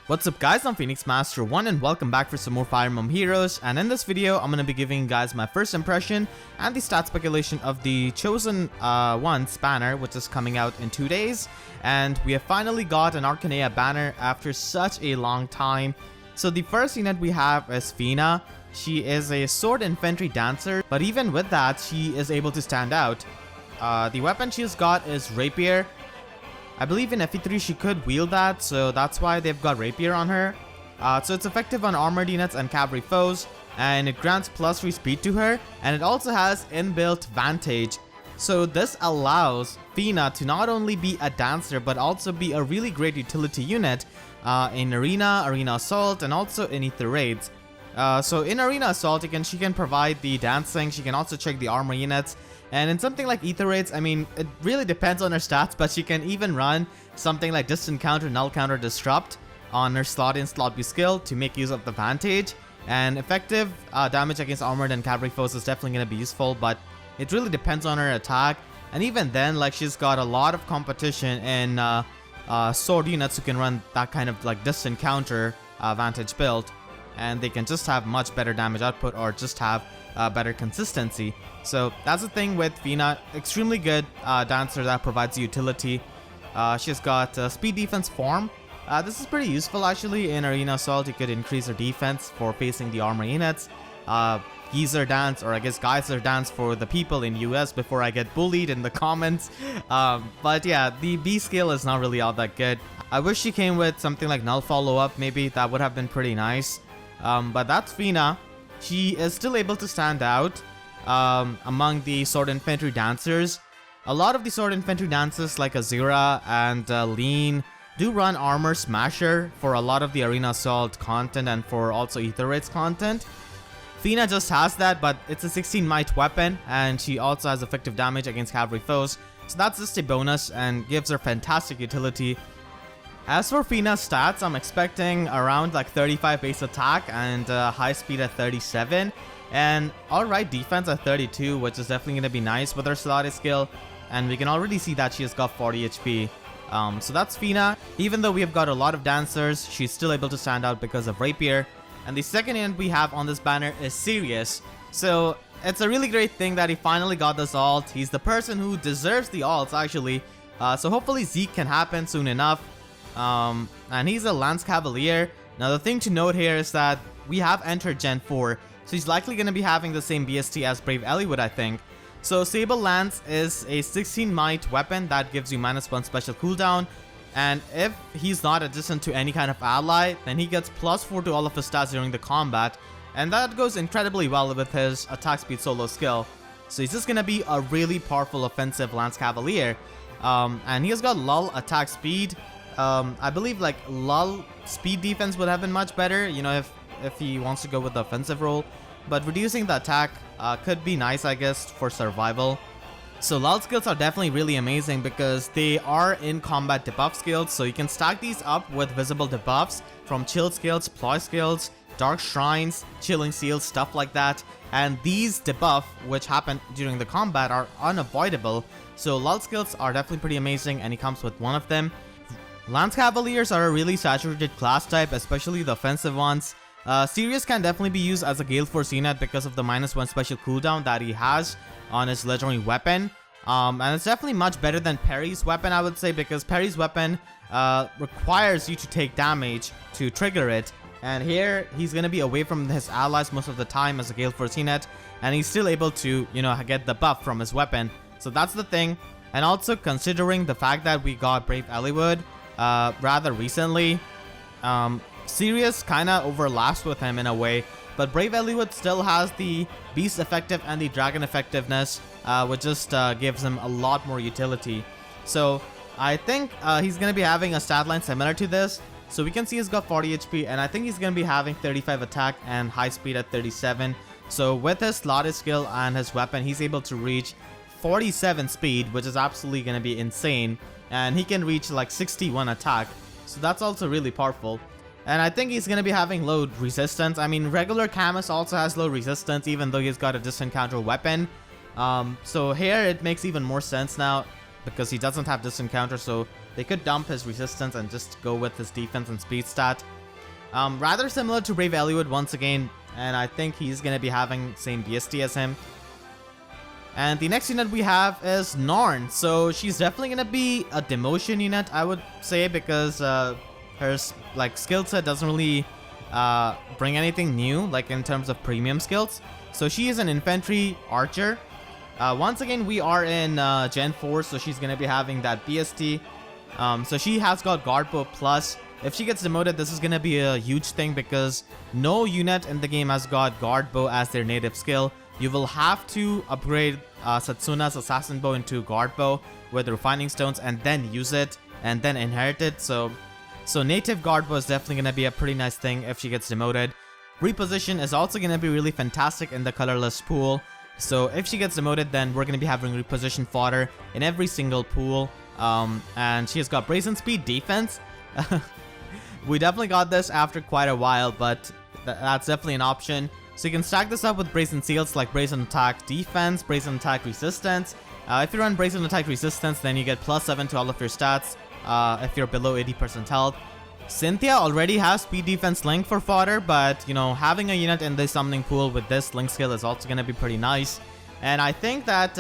What's up guys, I'm Phoenix Master 1 and welcome back for some more Fire Emblem heroes, and in this video I'm going to be giving you guys my first impression and the stat speculation of the Chosen One's banner, which is coming out in 2 days, and we have finally got an Arcanea banner after such a long time. So the first unit we have is Fina. She is a sword infantry dancer, but even with that she is able to stand out. The weapon she's got is Rapier. I believe in FE3 she could wield that, so that's why they've got Rapier on her. So it's effective on armored units and cavalry foes, and it grants +3 speed to her, and it also has inbuilt Vantage. So this allows Fina to not only be a dancer, but also be a really great utility unit in Arena, Arena Assault, and also in Ether Raids. So in Arena Assault, she can provide the dancing, she can also check the armor units. And in something like Ether Raids, I mean, it really depends on her stats, but she can even run something like Distant Counter, Null Counter, Disrupt on her slot in, slot B skill to make use of the Vantage. And effective damage against armored and cavalry foes is definitely going to be useful, but it really depends on her attack. And even then, like, she's got a lot of competition in sword units who can run that kind of like Distant Counter Vantage build. And they can just have much better damage output or just have better consistency. So that's the thing with Fina. Extremely good dancer that provides utility. She's got speed defense form. This is pretty useful actually. In Arena Assault, you could increase her defense for facing the armor units. Geyser dance, or I guess Geyser dance for the people in US before I get bullied in the comments. But yeah, the B skill is not really all that good. I wish she came with something like Null Follow Up, maybe that would have been pretty nice. But that's Fina. She is still able to stand out among the sword infantry dancers. A lot of the sword infantry dancers like Azura and Lean do run Armor Smasher for a lot of the Arena Assault content and for also Ether Raids content. Fina just has that, but it's a 16 might weapon, and she also has effective damage against cavalry foes. So that's just a bonus and gives her fantastic utility. As for Fina's stats, I'm expecting around like 35 base attack and high speed at 37. And alright defense at 32, which is definitely going to be nice with her slotted skill. And we can already see that she has got 40 HP. So that's Fina. Even though we have got a lot of dancers, she's still able to stand out because of Rapier. And the second unit we have on this banner is Sirius. So it's a really great thing that he finally got this alt. He's the person who deserves the alts actually. So hopefully Zeke can happen soon enough. And he's a Lance Cavalier. Now the thing to note here is that we have entered Gen 4, so he's likely going to be having the same BST as Brave Ellie would, I think. So Sable Lance is a 16 might weapon that gives you -1 special cooldown, and if he's not adjacent to any kind of ally, then he gets +4 to all of his stats during the combat, and that goes incredibly well with his attack speed solo skill. So he's just going to be a really powerful offensive Lance Cavalier, and he has got lull attack speed. I believe like lull speed defense would have been much better, you know, if he wants to go with the offensive role, but reducing the attack could be nice, I guess, for survival. So lull skills are definitely really amazing because they are in combat debuff skills, so you can stack these up with visible debuffs from chill skills, ploy skills, dark shrines, chilling seals, stuff like that, and these debuff which happen during the combat are unavoidable. So lull skills are definitely pretty amazing, and he comes with one of them. Lance Cavaliers are a really saturated class type, especially the offensive ones. Sirius can definitely be used as a Gale Force unit because of the -1 special cooldown that he has on his legendary weapon. And it's definitely much better than Perry's weapon, I would say, because Perry's weapon requires you to take damage to trigger it. And here, he's going to be away from his allies most of the time as a Gale Force unit, and he's still able to, you know, get the buff from his weapon. So that's the thing. And also, considering the fact that we got Brave Eliwood rather recently, Sirius kind of overlaps with him in a way, but Brave Eliwood still has the Beast effective and the Dragon effectiveness, which just gives him a lot more utility. So I think he's going to be having a stat line similar to this. So we can see he's got 40 HP, and I think he's going to be having 35 attack and high speed at 37. So with his slotted skill and his weapon, he's able to reach 47 speed, which is absolutely going to be insane. And he can reach like 61 attack, so that's also really powerful. And I think he's going to be having low resistance. I mean, regular Camus also has low resistance, even though he's got a distant counter weapon. So here it makes even more sense now. because he doesn't have this encounter, so they could dump his resistance and just go with his defense and speed stat. Rather similar to Brave Eliwood once again, and I think he's going to be having same BST as him. And the next unit we have is Norn. So she's definitely going to be a demotion unit, I would say, because her like skill set doesn't really bring anything new, like in terms of premium skills. So she is an infantry archer. Once again, we are in Gen 4, so she's going to be having that BST. So she has got Guard Bow Plus. If she gets demoted, this is going to be a huge thing because no unit in the game has got Guard Bow as their native skill. You will have to upgrade Satsuna's Assassin Bow into Guard Bow with Refining Stones and then use it and then inherit it. So native Guard Bow is definitely going to be a pretty nice thing if she gets demoted. Reposition is also going to be really fantastic in the colorless pool. So if she gets demoted, then we're going to be having reposition fodder in every single pool. And she has got Brazen Speed Defense. We definitely got this after quite a while, but that's definitely an option. So you can stack this up with Brazen Seals like Brazen Attack Defense, Brazen Attack Resistance. If you run Brazen Attack Resistance, then you get +7 to all of your stats if you're below 80% health. Cynthia already has Speed Defense Link for fodder, but you know, having a unit in the summoning pool with this Link skill is also going to be pretty nice. And I think that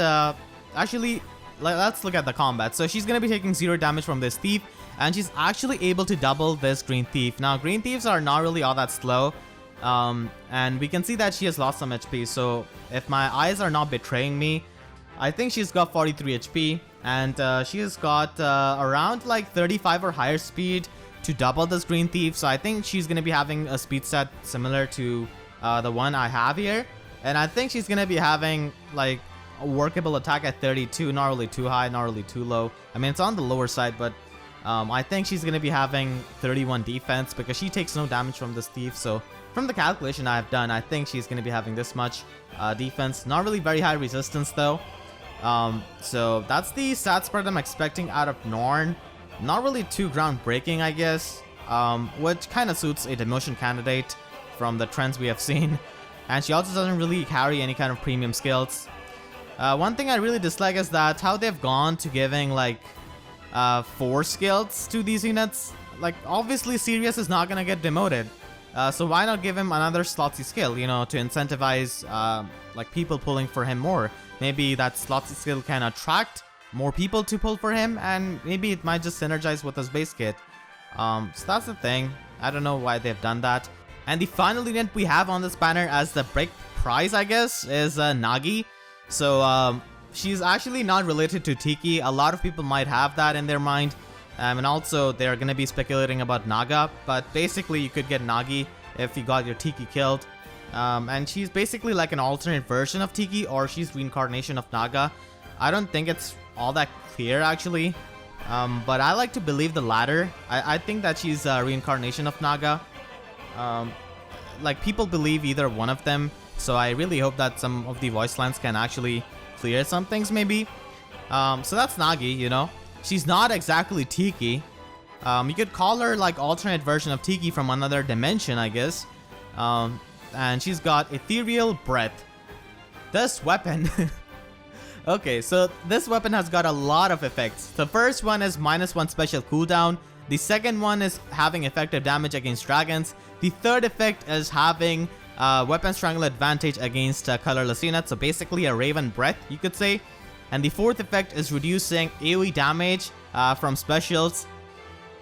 actually, let's look at the combat. So she's going to be taking 0 damage from this Thief, and she's actually able to double this Green Thief. Now, Green Thieves are not really all that slow. And we can see that she has lost some HP, so if my eyes are not betraying me, I think she's got 43 HP, and she has got around like 35 or higher speed to double this Green Thief, so I think she's going to be having a speed set similar to the one I have here, and I think she's going to be having like a workable attack at 32, not really too high, not really too low. I mean, it's on the lower side, but I think she's going to be having 31 defense because she takes no damage from this Thief, so from the calculation I have done, I think she's going to be having this much defense. Not really very high resistance though. So that's the stat spread I'm expecting out of Norn. Not really too groundbreaking, I guess, which kind of suits a demotion candidate from the trends we have seen. And she also doesn't really carry any kind of premium skills. One thing I really dislike is that how they've gone to giving like 4 skills to these units. Like obviously Sirius is not going to get demoted. So why not give him another slotsy skill, you know, to incentivize like people pulling for him more. Maybe that slotsy skill can attract more people to pull for him, and maybe it might just synergize with his base kit. So that's the thing. I don't know why they've done that. And the final unit we have on this banner as the break prize, I guess, is Nagi. So she's actually not related to Tiki. A lot of people might have that in their mind. And also they're going to be speculating about Naga, but basically you could get Nagi if you got your Tiki killed. And she's basically like an alternate version of Tiki, or she's reincarnation of Naga. I don't think it's all that clear actually, but I like to believe the latter. I think that she's a reincarnation of Naga. Like people believe either one of them, so I really hope that some of the voice lines can actually clear some things maybe. So that's Nagi, you know. She's not exactly Tiki. You could call her like alternate version of Tiki from another dimension, I guess. And she's got Ethereal Breath. This weapon... Okay, so this weapon has got a lot of effects. The first one is -1 special cooldown. The second one is having effective damage against dragons. The third effect is having weapon strangle advantage against colorless units. So basically a Raven Breath, you could say. And the fourth effect is reducing AoE damage from specials.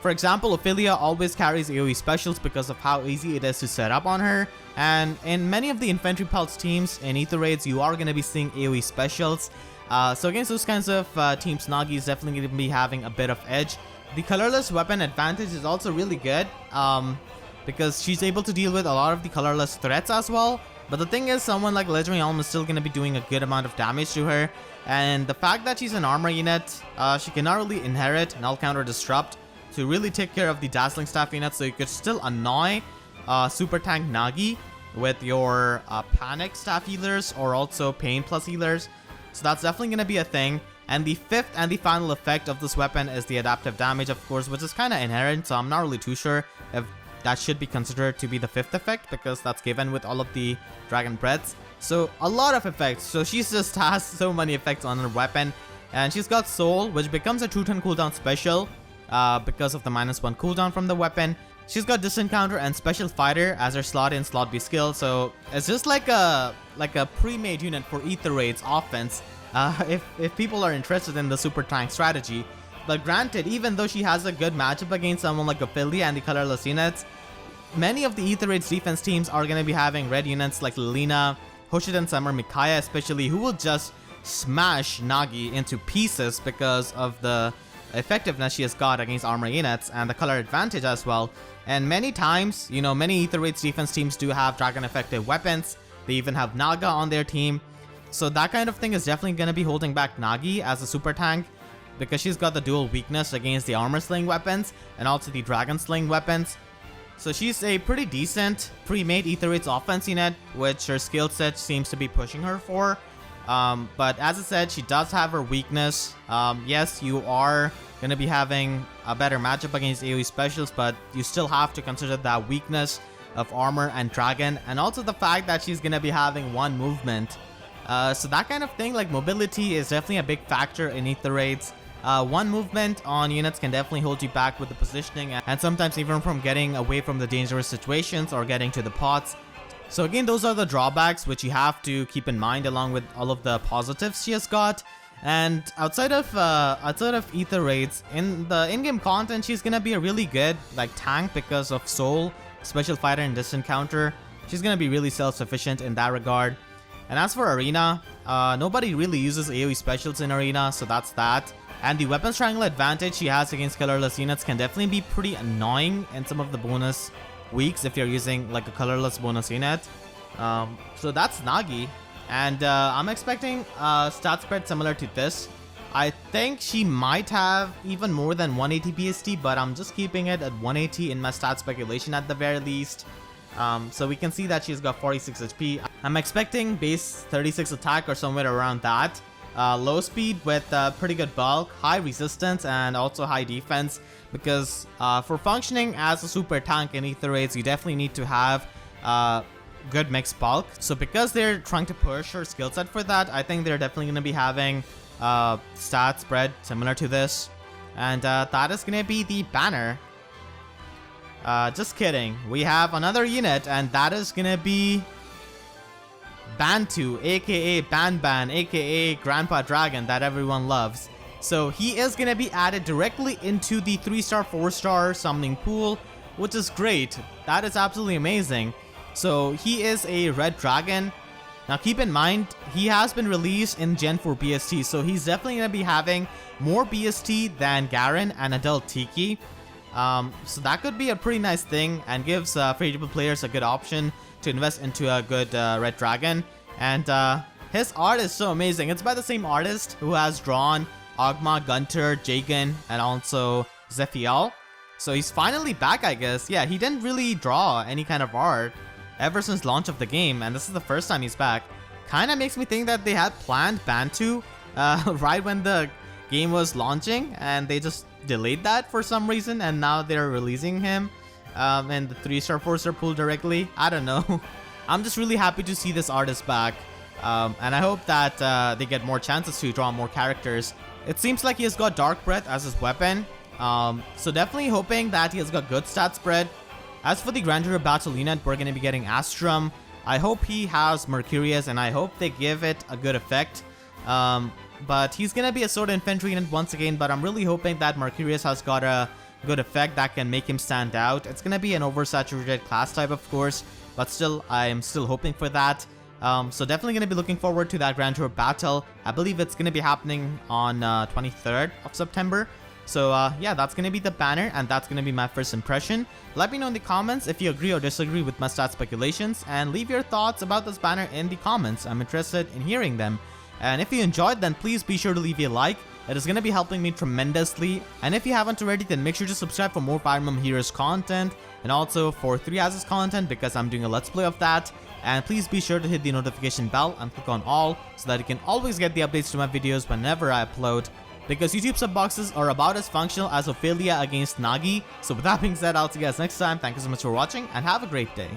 For example, Ophelia always carries AoE specials because of how easy it is to set up on her. And in many of the Infantry Pulse teams in Ether Raids, you are going to be seeing AoE specials. So against those kinds of teams, Nagi is definitely going to be having a bit of edge. The colorless weapon advantage is also really good because she's able to deal with a lot of the colorless threats as well. But the thing is, someone like Legendary Elm is still going to be doing a good amount of damage to her. And the fact that she's an armor unit, she cannot really inherit Null Counter Disrupt to really take care of the Dazzling Staff unit, so you could still annoy Super Tank Nagi with your Panic Staff healers or also Pain Plus healers. So that's definitely going to be a thing. And the fifth and the final effect of this weapon is the adaptive damage, of course, which is kind of inherent, so I'm not really too sure if that should be considered to be the fifth effect, because that's given with all of the Dragon Breaths. So a lot of effects. So she just has so many effects on her weapon. And she's got Soul, which becomes a 2-turn cooldown special because of the -1 cooldown from the weapon. She's got Distant Counter and Special Fighter as her slot in, slot B skill. So it's just like a pre-made unit for Ether Raid's offense if people are interested in the super tank strategy. But granted, even though she has a good matchup against someone like Ophelia and the colorless units, many of the Ether Raid's defense teams are going to be having red units like Lilina, Hoshiden Summer, Mikaya especially, who will just smash Nagi into pieces because of the effectiveness she has got against armor units and the color advantage as well. And many times, you know, many Ether Raid's defense teams do have dragon effective weapons. They even have Naga on their team. So that kind of thing is definitely going to be holding back Nagi as a super tank, because she's got the dual weakness against the armor slaying weapons and also the dragon slaying weapons. So she's a pretty decent pre-made Ether Raid's offense unit, which her skill set seems to be pushing her for. But as I said, she does have her weakness. Yes, you are going to be having a better matchup against AoE specials, but you still have to consider that weakness of armor and dragon, and also the fact that she's going to be having one movement. So that kind of thing, like mobility, is definitely a big factor in Ether Raids. One movement on units can definitely hold you back with the positioning, and sometimes even from getting away from the dangerous situations or getting to the pots. So again, those are the drawbacks which you have to keep in mind along with all of the positives she has got. And outside of Ether Raids, in the in-game content, she's gonna be a really good like tank because of Soul, Special Fighter, and Distant Counter. She's gonna be really self-sufficient in that regard. And as for Arena, nobody really uses AoE specials in Arena, so that's that. And the weapons triangle advantage she has against colorless units can definitely be pretty annoying in some of the bonus weeks if you're using like a colorless bonus unit. So that's Nagi. And I'm expecting stat spread similar to this. I think she might have even more than 180 BST, but I'm just keeping it at 180 in my stat speculation at the very least. So we can see that she's got 46 HP. I'm expecting base 36 attack or somewhere around that. Low speed with pretty good bulk, high resistance, and also high defense, because for functioning as a super tank in Ether Raids, you definitely need to have good mixed bulk. So because they're trying to push her skill set for that, I think they're definitely going to be having stat spread similar to this. And that is going to be the banner. Just kidding. We have another unit, and that is going to be Bantu, aka Ban, aka Grandpa Dragon that everyone loves. So he is going to be added directly into the 3-star, 4-star summoning pool, which is great. That is absolutely amazing. So he is a red dragon. Now keep in mind, he has been released in Gen 4 BST, so he's definitely going to be having more BST than Garen and Adult Tiki. So that could be a pretty nice thing and gives free-to-play players a good option to invest into a good red dragon. And his art is so amazing. It's by the same artist who has drawn Ogma, Gunter, Jagan, and also Zephiel. So he's finally back, I guess. Yeah, he didn't really draw any kind of art ever since launch of the game, and this is the first time he's back. Kinda makes me think that they had planned Bantu right when the game was launching, and they just delayed that for some reason, and now they're releasing him in the 3-star, 4-star pool directly. I don't know. I'm just really happy to see this artist back, and I hope that they get more chances to draw more characters. It seems like he has got Dark Breath as his weapon, so definitely hoping that he has got good stat spread. As for the Grandeur Battle unit, we're going to be getting Astrum. I hope he has Mercurius, and I hope they give it a good effect. But he's going to be a Sword Infantry unit once again, but I'm really hoping that Mercurius has got a good effect that can make him stand out. It's going to be an oversaturated class type, of course, but still, I am still hoping for that. So definitely going to be looking forward to that Grand Tour battle. I believe it's going to be happening on 23rd of September. So yeah, that's going to be the banner, and that's going to be my first impression. Let me know in the comments if you agree or disagree with my stat speculations, and leave your thoughts about this banner in the comments. I'm interested in hearing them. And if you enjoyed, then please be sure to leave a like. It is going to be helping me tremendously. And if you haven't already, then make sure to subscribe for more Fire Emblem Heroes content, and also for 3 Asses content, because I'm doing a let's play of that. And please be sure to hit the notification bell and click on all, so that you can always get the updates to my videos whenever I upload. Because YouTube sub boxes are about as functional as Ophelia against Nagi. So with that being said, I'll see you guys next time. Thank you so much for watching, and have a great day.